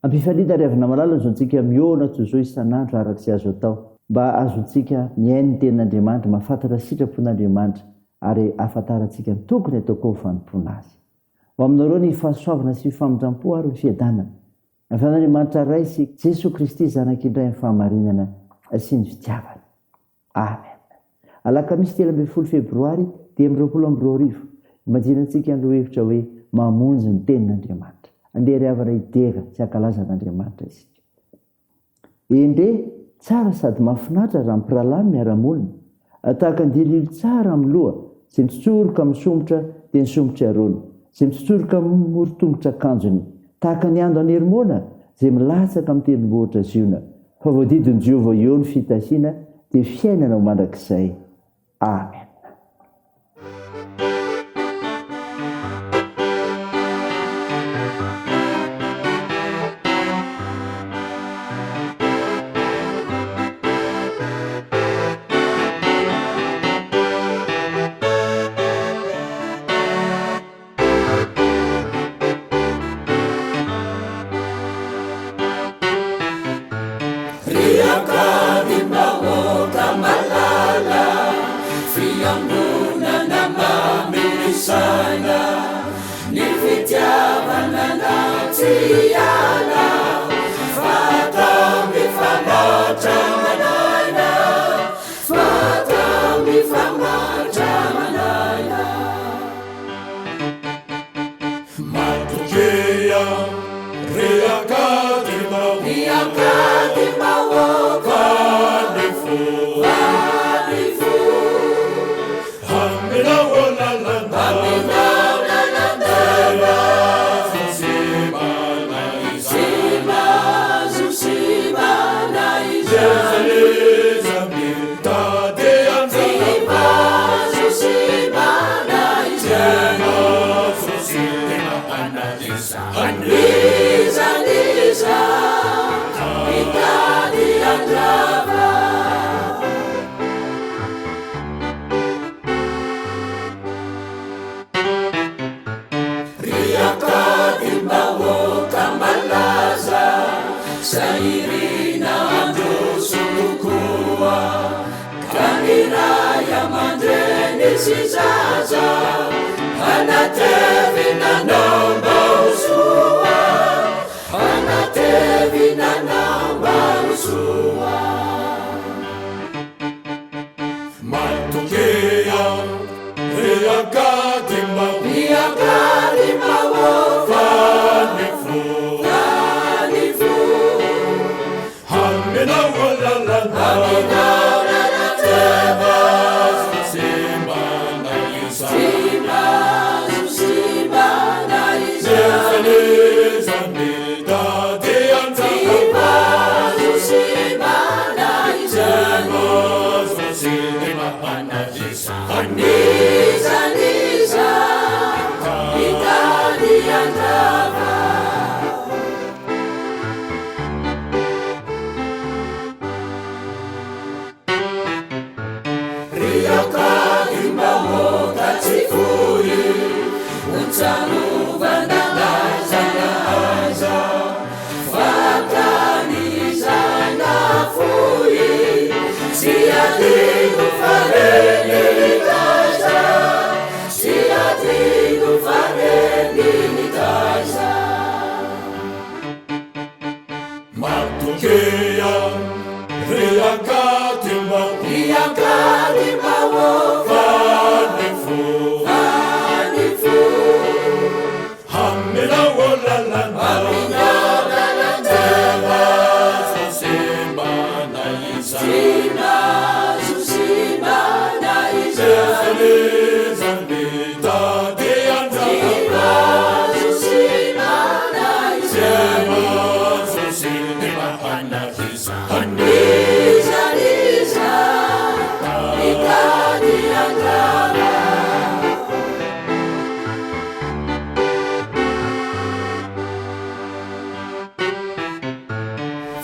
ampifalitariavina malala azontsika miona toy izao isan'andro arak'izay azo atao mba azontsika miainy ny tenin'Andriamanitra, mahafantatra sitrapon'Andriamanitra ary ahafantarantsika ny tokony ataoko fanompoana azy. Ho aminareo ny fahasoavana sy famindram-po ary ny fiadanana Andriamanitra ray sy Jesosy Kristy zanak'indray amin'ny fahamarinana sy ny fitiavana. Amen. Alakamisy 10 febroary 2022 imajianantsika ny lohevitra hoe mamonjy ny tenin'Andriamanitra. Andeha ry havana idera sy ankalazan'Andriamanitra isika. Endre tsara sady mahafinaritra raha mimpirahalahy miara-monina, tahaka ny dililo tsara amin'ny loha, sy mitsoroka misomotra dia nisomotra arony, sy mitsoroka morotongotra akanjony, tahaka ny ando anermona izay milatsaka amin'ny tendrombohitra ziona. Fa voadidin'i Jehovah eo ny fitasiana dia fiainana ho mandrakizay. Amen.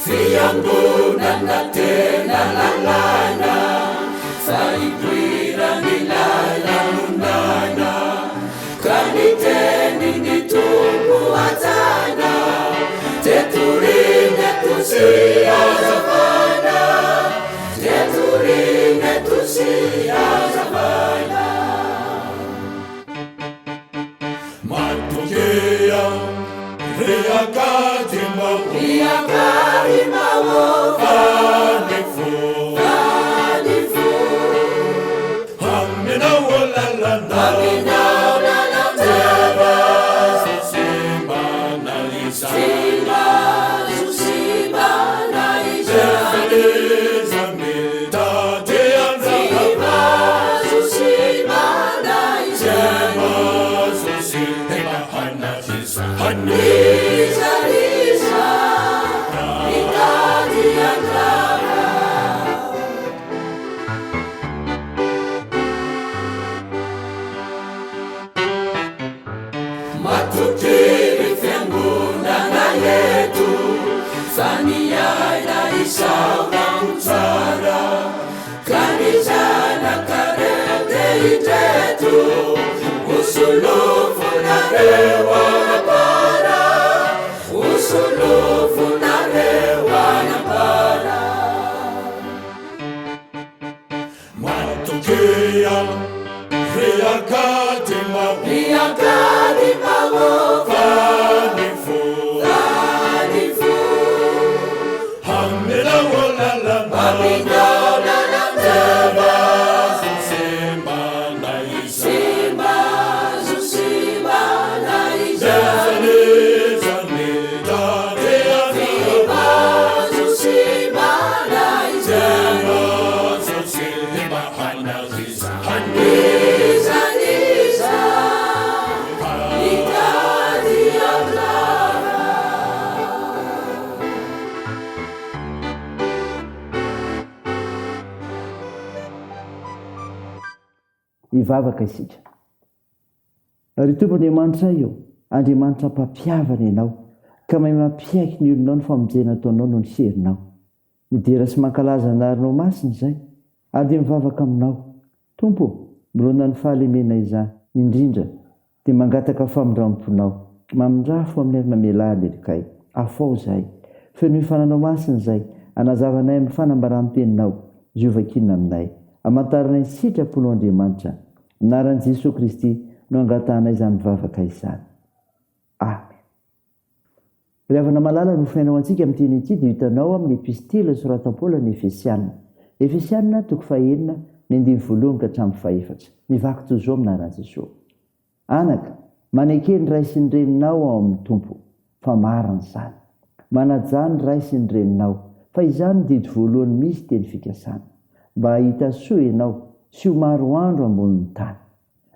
Fiangonana tena lalana, faiguira nilalanunana, kaniteni nitumbu atana, tetura tusiazavana teturine tusiazavana matokea riakarimao vanifu haminawolalanda teva zusimba na isa zusimba na isa Lisa, Lisa, Italia Clara. Matukiri fianguna na yetu, Sania na Isaura Kutsara, Kanizana Karete Itetu, Usulufu na Rewa. Usulufu na rewa na bara matokea riakati mawo vanifu hamila wolalamba teba zusimba na isa zusimba na isa ivavaka isika ry tompon'andriamanitra io andriamanitra mpampiavana ianao ka mahay mampiaiky ny olonao ny famonjena ataonao no ny serinao midera sy mankalaza narinao masiny izay ady mivavaka aminao tompo milona ny fahalemena izany indrindra dia mangataka famindramponao mamindrafo amin'ny ary mamelahany elikay afao zahay feno mifananao masiny izay anazavanay amin'ny fanambaram-teninao ziovakinina aminay amantarana ny sitraponao Andriamanitra naran'i Jesosy Kristy no angatanay izany mivavaka izany. Amen. Ravana malala no finainao antsika amin'ny teny ity dia hitanao amin'ny epistila soratan'i Paoly ny Efesianina. Efesianina 4:1-4 mivaky toy izao aminaran'i Jesosy. Anaka, manekeny ny ray sy ny reninao ao amin'ny tompo, fa marina izany. Manajany ray sy ny reninao, fa izany ny didy voalohany misy teny fikasana. Mba hita soa ianao sy ho maro andro ambonin'ny tany.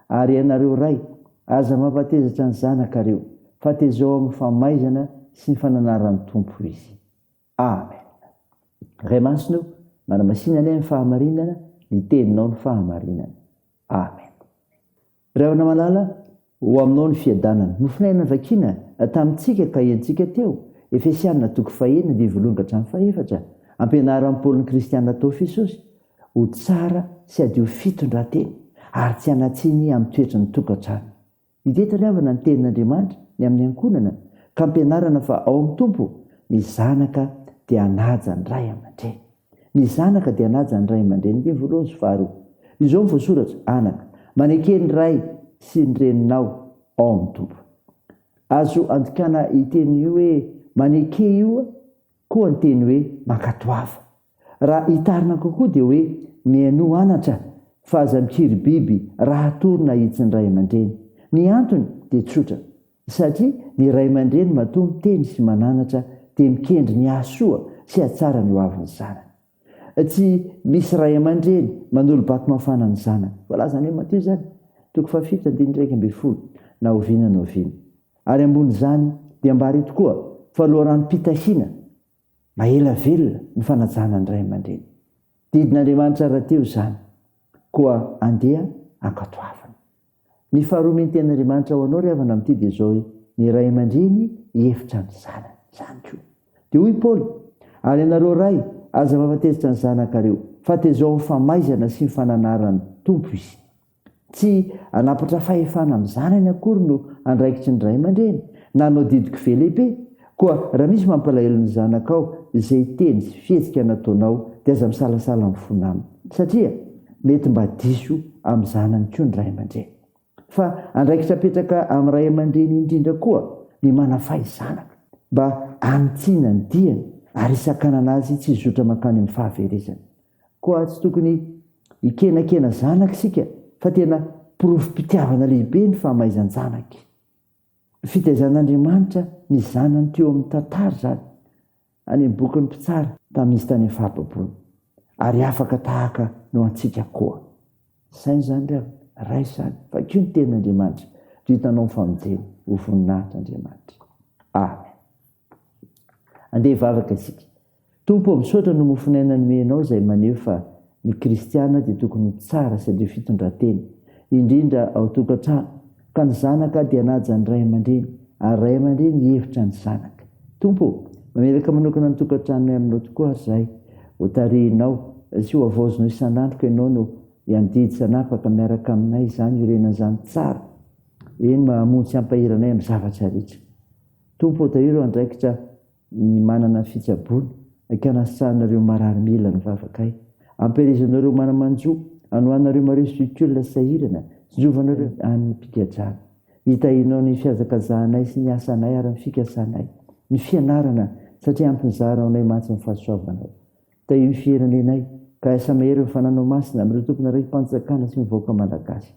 Ary ianareo ray, aza mampatezatra ny zanakareo, fa tezao amin'ny famaizana sy ny fananaran'ny tompo izy. Amen. Ray masino, manamasinana amin'ny fahamarinana, ny teninao ny fahamarinana. Amen. Ravana malala, ho aminao ny fiadanana. Nofinaina vakina tamintsika ka entsika teo, Efesianina 4:1-4, ampianaran'i Paoly ny kristianina tao Efesosy, ho tsara sy adio fitondrateny, ary tsy hanatsiny amin'ny toetra ny tokantrano. Hiteto ravana ny tenin'Andriamanitra ny amin'ny ankonana, ka ampianarana fa ao amin'ny tompo ny zanaka dia hanaja ny ray aman-dreny. Ny zanaka dia hanaja ny ray aman-dreny. Ny voalohany sy faharoa. Izao ny voasoratra, anaka, manekeny ny ray sy ny reninao ao amin'ny tompo. Azo andikana iteny io hoe maneke io, koa ny teny hoe mankatoava. Raha hitarina kokoa dia hoe mihaino anatra, fa aza mikiry biby raha torina hitsy ny ray aman-dreny. Ny antony dia tsotra, satria ny ray aman-dreny matoa miteny sy mananatra dia mikendry ny hasoa sy hatsara ny hoavin'ny zanany. Tsy misy ray aman-dreny manolo-bato mafana ny zanany. Voalaza ny Mateo zany 7:1-10 na oviana na oviana. Ary ambony zany dia ambary tokoa fa loharanom-pitahina mahela velona ny fanajana ny ray aman-dreny. Didin'Andriamanitra raha teo zany, koa andeha ankatoavana. Ny faharoa tenin'Andriamanitra ho anao ravana amin'ity dia zao hoe ny ray aman-dreny hevitra ny zanany. Zany koa. Dia hoy Paoly, ary ianareo ray, aza mampatezitra ny zanakareo, fa tezao amin'ny famaizana sy ny fananaran'ny tompo izy. Tsy anapatra fahefana amin'ny zanany akory no andraikitry ny ray aman-dreny, na anao didiky ve lehibe, koa raha misy mampalahelo ny zanakao izay teny sy fihetsika nataonao dia aza misalasala amin'ny fony aminy satria mety mba diso amin'ny zanany koa ny ray aman-dreny fa andraikitra petraka amin'ny ray aman-dreny indrindra koa ny manafay zanaka mba anitsiana ny diany ary isakana anazy tsy zotra makany amin'ny fahaverezana koa tsy tokony ikenakena zanaka sika fa tena porofom-pitiavana lehibe ny fahamaizany zanaka fitaizan'Andriamanitra ny zanany teo amin'ny tantara zany any amin'ny bokin'ny mpitsara tamin'izy tany amin'ny fahababoana ary afaka tahaka no antsika koa sainy zany ry ray zany fa koa ny tenin'Andriamanitra ry hitanao ny famonjeny ho voninahitra Andriamanitra amen. Andeha hivavaka isika. Tompo misaotra no mofinaina nomenao izay maneho fa ny kristiana dia tokony ho tsara sady fitondran-teny indrindra ao tokantrano ka ny zanaka dia naja ny ray aman-dreny ary ray aman-dreny hevitra ny zanaka. Tompo mamelaka manokana ny tokantranonay aminao tokoa ary zahay ho tarihinao sy ho avaozinao isan'andro ka ianao no iandidy sanapaka miaraka aminay izany irenan'izany tsara eny mahamontsy hampahiranay amin'ny zavatra rehetra. Tompo ho tariro andraikitra ny manana fitsaboana akanasitranareo marary-mila ny vavakay ampirizanareo manamanjo anohanareo mareo sykolona sahirana syjovanareo amin'ny mpikadrana hitahinao ny fiazakazahanay sy ny asanay ary ny fikasanay ny fianarana satria ampinizara anay matsy ny fahasoavanao tahiny fieranenay ka asa mahery nyfananao masina amin'ireo tompona ray mpanjakana sy mivoaka malagasy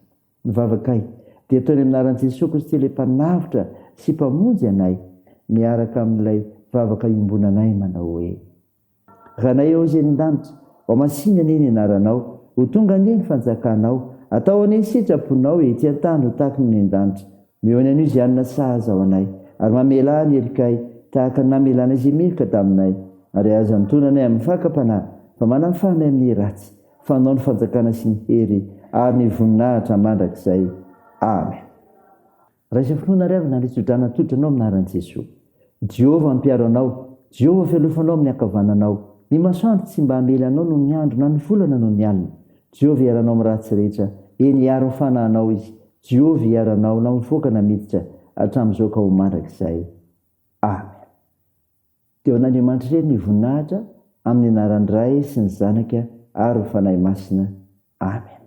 ny vavakay dia ataony aminaran'i Jesosy Kristy ilay mpanavitra sy mpamonjy anay miaraka amin'ilay vavaka iombonanay manao hoe ranay ao izay ny-danitra ao masina anie ny anaranao ho tonga anie ny fanjakanao atao anie ny sitraponao ety an-tany ho tahaka ny an-danitra mihony an'io izay anona sahaza ao anay ary mamela ny erikay tahaka namelana izay milika taminay ary aza nitonanay amin'ny fakam-panahy fa manafanay amin'ny ratsy fanao ny fanjakana sy ny hery ary ny voninahitra mandrakizay amen. Raisa finoana ry avy nandritsodrana totranao aminaran'i Jesosy. Jehova mpiaro anao, Jehova fialofanao amin'ny ankavananao, ny masoandro tsy mba hamela anao no ny andro na ny volana no ny alina. Jehova iaranao amin'ny ratsy rehetra, eny hiaro ny fanahinao izy. Jehova iaranao na mivoaka na miditra hatramin'izao ka ho mandrakizay amen. Teo an'Andriamanitra irery ny voninahitra amin'ny anaran'ny Ray sy ny Zanaka ary ny fanahy masina amen.